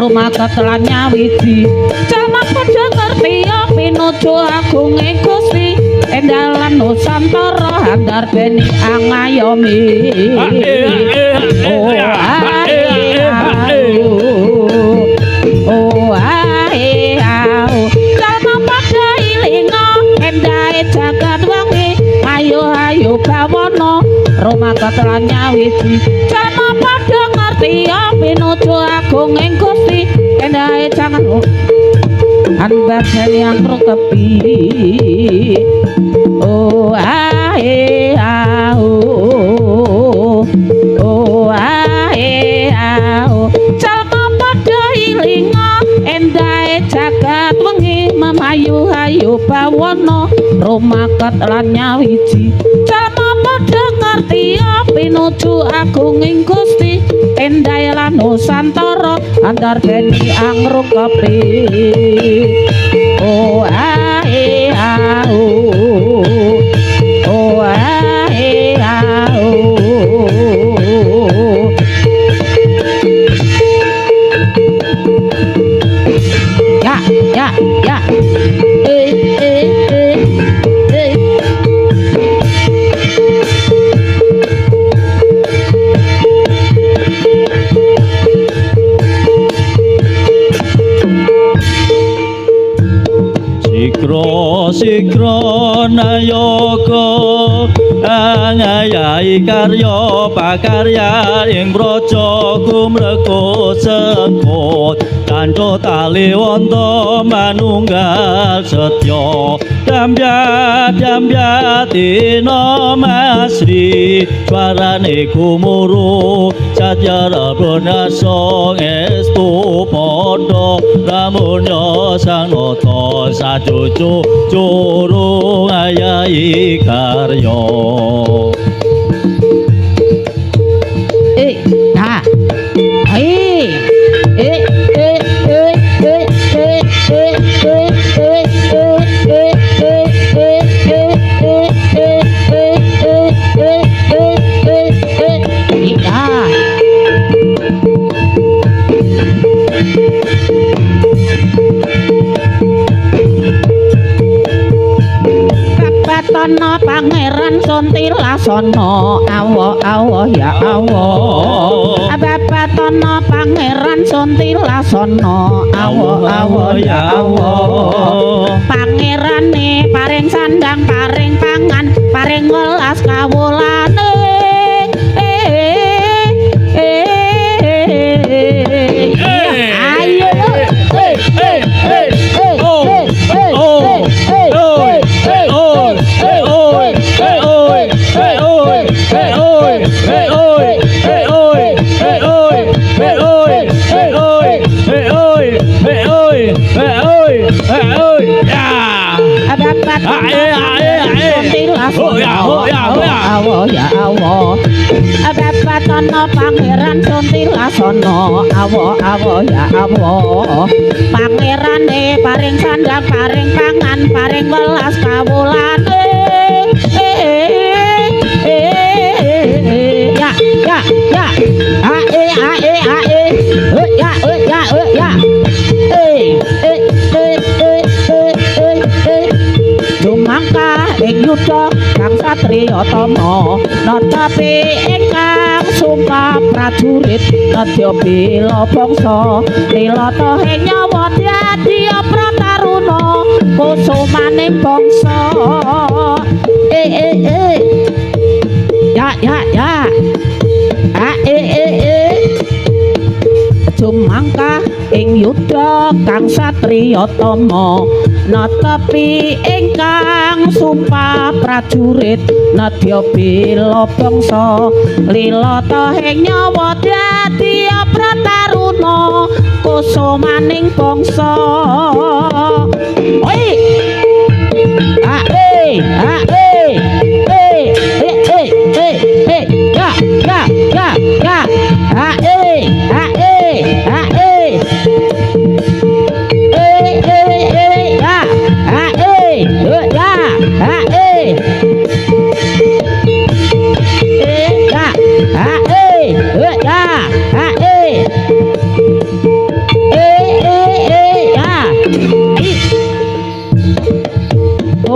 rumaket lan nyawiji jalma padha ngerti pinuju agung ing Gusti endalan nusantara handar beni angayomi jalma padha ilinga endahe jagat wengi ayo bawana rumaket lan nyawiji jalma padha ngerti pinuju agung ing Gusti endahe jangan anbar yang rokepi oh ae oh ae jalma padha ilinga endahe jagat wengi mamayu-ayu bawana rumaket lan nyawiji jalma padha ngerti pinuju agung ing Gusti endahe lan nusantara andar geni angrukepi oh ae oh ae ya Sikro nayoga angayai karya pakarya ing praja gumrega sekot kanca taliwonta manunggal setya dambyat-dambyatena masri swarane gumuruh satyara bonasa estu padha ramunya sang nata sajojo juru ngayahi karya Tono Pangeran Sontilasana awo ya awo Bapak Tono Pangeran Sontilasana awo ya awo Pangerane paring sandang paring pangan paring welas kawulane Bapak Tono Pangeran Sontilasana awo ya awo Pangerane paring sandang paring pangan paring welas kawulane Dumangka ing yuda kang satriya tama natapi ingkang sumpah prajurit nadya bela bangsa lilata ing nyawa dadi prataruna kusumaning bangsa Dumangka ing yuda kang satriya tama natapi ingkang sumpah prajurit nadya bela bangsa lilata ing nyawa dadi prataruna kusumaning bangsa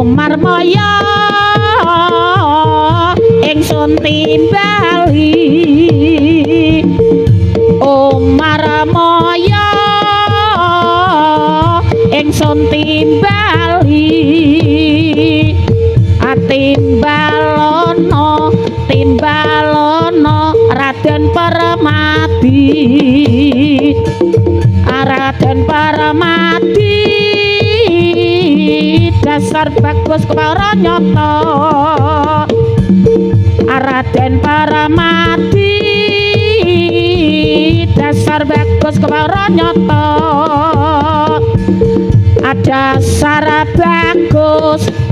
Marmaya ingsun timbali Marmaya ingsun timbali atimbalono Raden Paramati dasar bagus kepara nyoto Raden Paramati dasar bagus kepara nyoto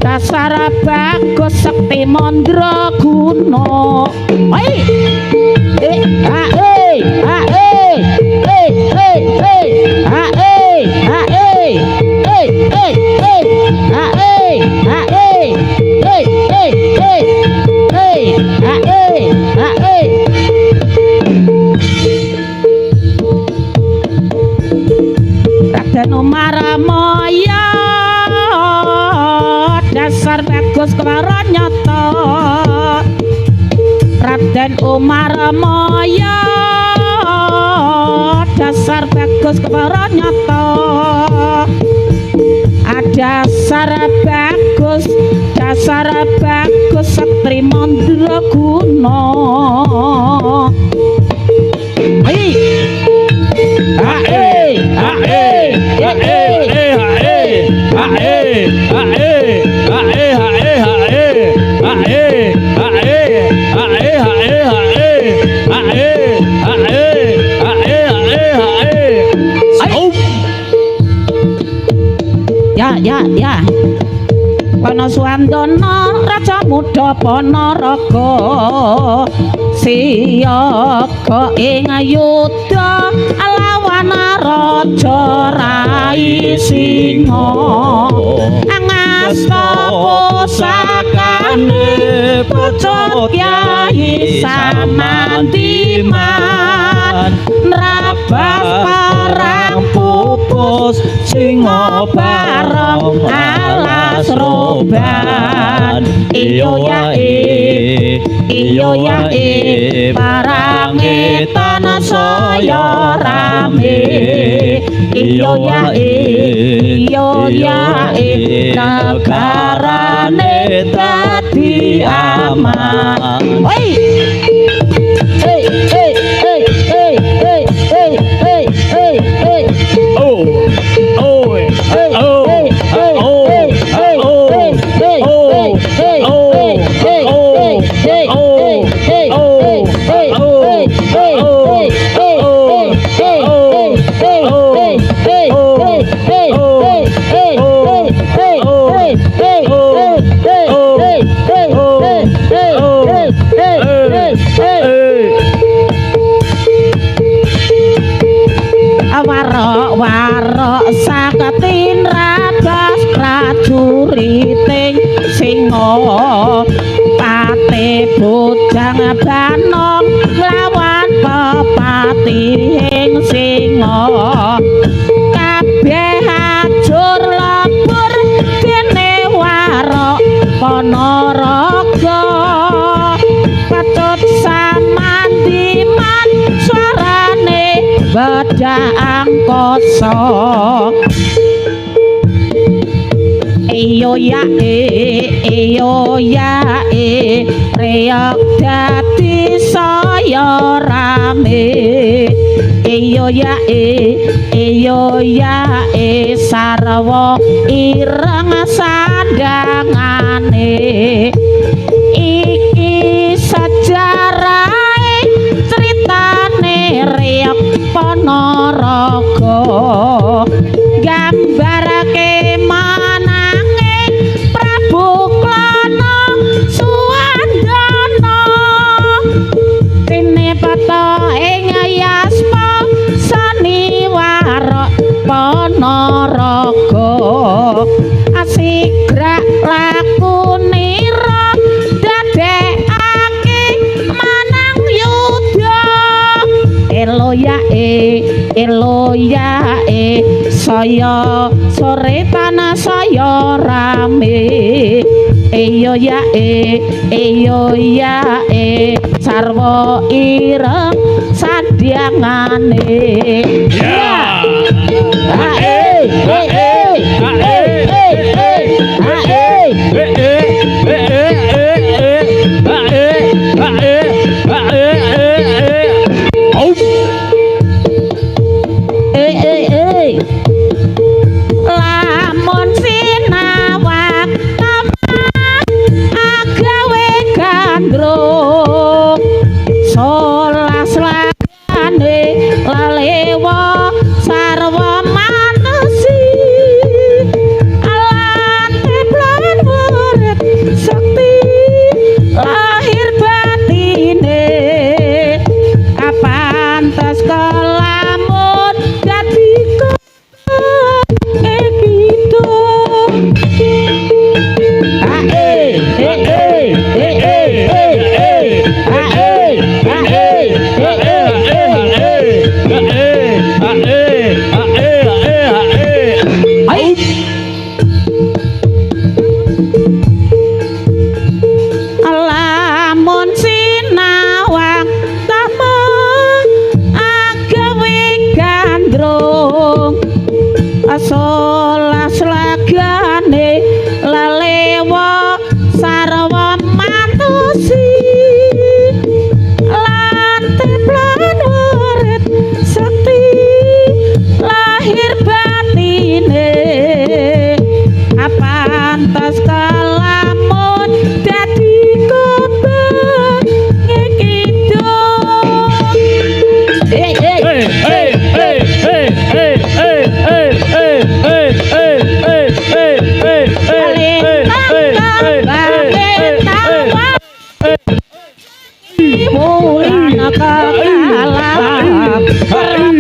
dasar bagus sekti mandraguna Raden Marmaya dasar bagus kepara nyata Raden Marmaya dasar bagus kepara nyata dasar bagus Satri Mandraguna ya Panaswandana Raja Muda Panaraga siyaga ing ayudha lawan Raja Rai Singa angasta pusakane pucuk Kyai Samandiman nrabas parang pupus singa bareng alas roban iyo ya parange tanah saya rame iyo ya negarane dadi aman warok saketin rabas prajuriting singa pate bojang banong lawan pepatihing singa kabeh hajur lebur dene warok Panaraga patut Samandiman swarane badak angkasa iyo ya reok dadi saya rame iyo ya sarwa ireng sandangane iki sejarahe critane reok Panaraga gambarake manange Prabu Klana Suwandana tinepata ing yasma saniwara Panaraga asigrak lakunira dadekake manang yudha elo ya saya sore tanah saya rame eyo ya sarwa ireng sadyangane ya lamun sinawak agawe gandrung solas lagane lalewa sarwa manesi alate plan urip sakti lahir batine kapantes kelamun dadi lamun sinawang tama agawe gandrung asolas lagane lalewa sarwa mantusi lanteplan urip sakti lahir batine apantes kelamun dadi kobang ngekidung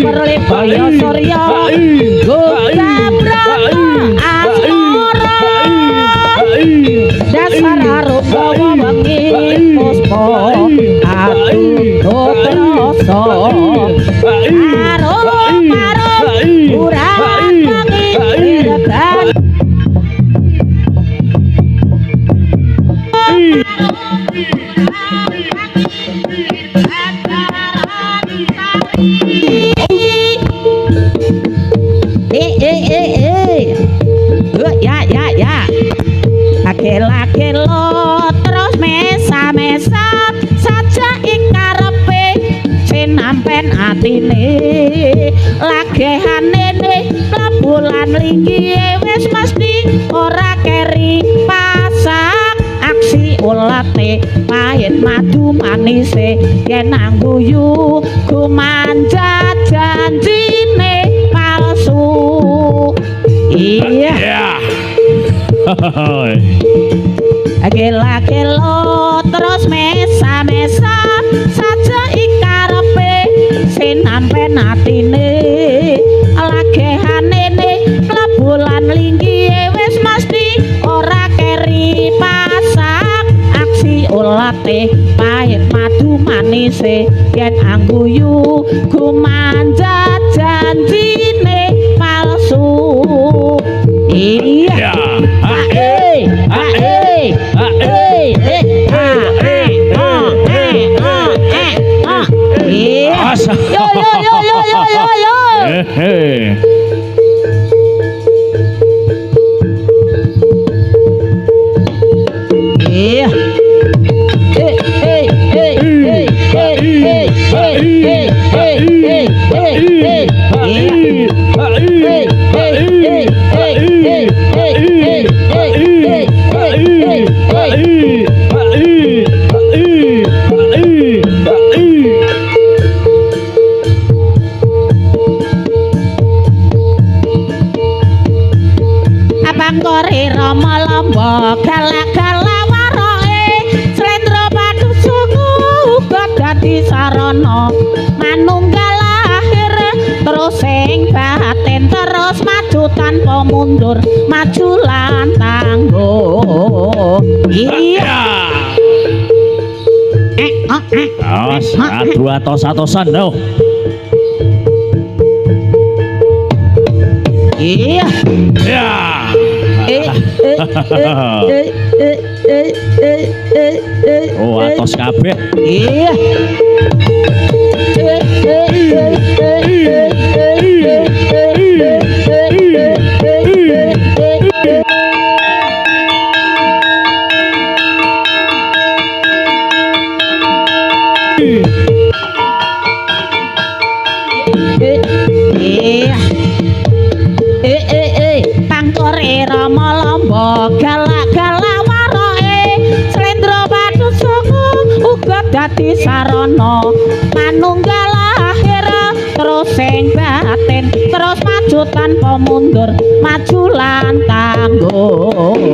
Perlipaya Surya Gota Brahma Asmara dasar arupa wengi puspa atuh troso arum urang wengi redan ya akil-akilo terus mesa-mesa saja ing karepe sinampen atine lagehane bulan linggi wis mesti ora keri pasak aksi ulate pahit madu manise yen angguyu gumanja janjine palsu iya Gelo-gelo terus mesa-mesa saja ikarepe sinampen atine lagehane bulan linggi wis mesti ora keri pasak aksi ulate pahit madu manise yen angguyu gumanja janjine palsu iya Kori Rama Lamba gala-gala waroke slendra padu sungu uga dadi sarana manunggal lahir terus sing batin terus maju tanpa mundur maju lan tangguh iya adu atos-atosan no Iya. Ya. Oh, atos kabeh. Iya. Tangkore Rama Lamba galak-galak waroke Slendra Watu Sanga uga dadi sarana manunggal lahir terus sing batin terus maju tanpa mundur maju lan tangguh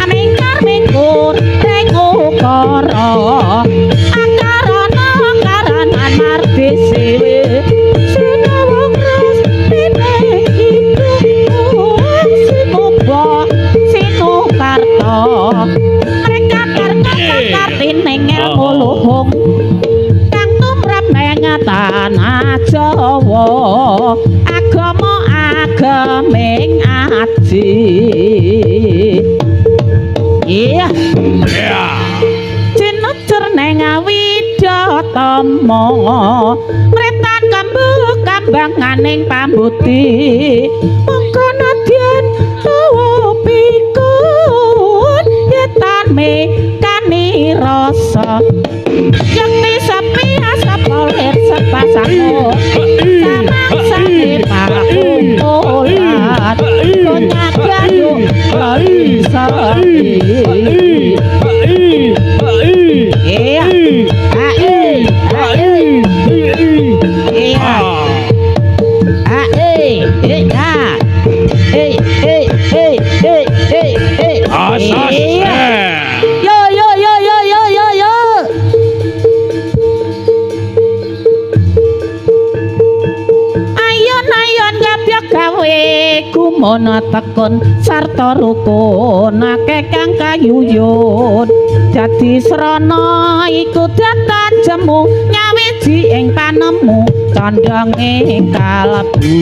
amingkar mingkur ring ukara akarana karanan mardi siwe sinawang ras pineng hidup sinuba sinukarta mereka kartining ilmu luhung kang tumrap neng tanah Jawa agama ageming aji iya cinucur neng Widatama mretan kambuk kambanganing pambuti mongko nadyan tawa pikun yetan mekani rasa yakti sapi asapolir sepasangmu samang sani pakumpulan konyak gandung sari iya kumono tekun sarta rukun akeh kang kayuyun dadi srana iku datan jemu nyawiji ing panemu condhonge kalebu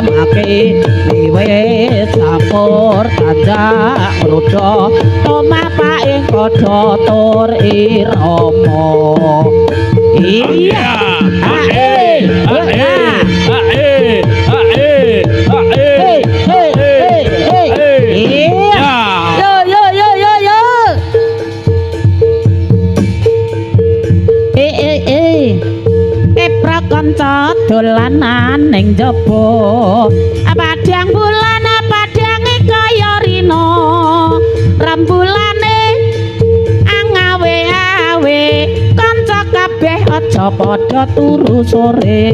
amake liwet sapur tandak ruda tomapa ing padha tur irama iya kanca dolanan ning jaba padhang bulan padhange kaya rina rembulane angawe-awe kanca kabeh aja padha turu sore